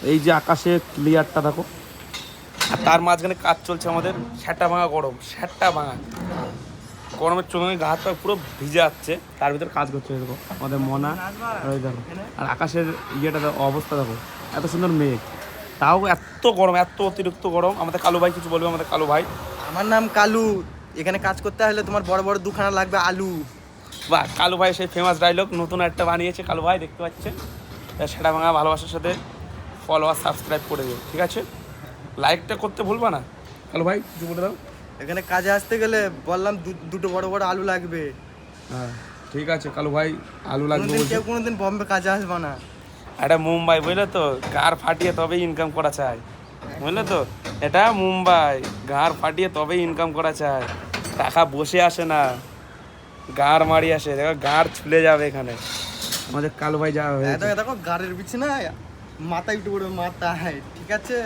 এই যে আকাশে ক্লিয়ারটা দেখো, আর তার মাঝখানে কাজ চলছে আমাদের স্যাটা ভাঙা গরম, স্যাটা ভাঙা গরমের চোখে গা হাত পা পুরো ভিজে যাচ্ছে, তার ভিতরে কাজ করছে দেখো আমাদের মনা। আর ওই দেখো, আর আকাশের ইয়েটা দেখো, অবস্থা দেখো, এত সুন্দর মেঘ, তাও এত গরম, এত অতিরিক্ত গরম। আমাদের কালু ভাই কিছু বলবে, আমাদের কালু ভাই। আমার নাম কালু, এখানে কাজ করতে হলে তোমার বড় বড় দুখানা লাগবে আলু। বাহ, কালু ভাই সেই ফেমাস ডায়লগ নতুন একটা বানিয়েছে কালু ভাই, দেখতে পাচ্ছেন। সেটা ভাঙা ভালোবাসার সাথে ফলোয়ার সাবস্ক্রাইব করে দিও, ঠিক আছে? লাইকটা করতে ভুলবা না। কালু ভাই কিছু বলে দাও। এখানে কাজে আসতে গেলে বললাম দুটো বড় বড় আলু লাগবে। হ্যাঁ ঠিক আছে কালু ভাই, আলু লাগবে কোনোদিন বলছে। কেউ কোনোদিন বম্বে কাজে আসবে না। এটা মুম্বাই, বুঝলে তো, গাড় ফাটিয়ে তবেই ইনকাম করা চাই, বুঝলে তো। এটা মুম্বাই, গাড় ফাটিয়ে তবেই ইনকাম করা চাই, টাকা বসে আসে না, গাড় মারি আসে। দেখো গাড় ছুলে যাবে এখানে আমাদের কালু ভাই যাওয়া হয়েছে। দেখো গাড়ির বিছানায় মাথা একটু করে মাথায়, ঠিক আছে।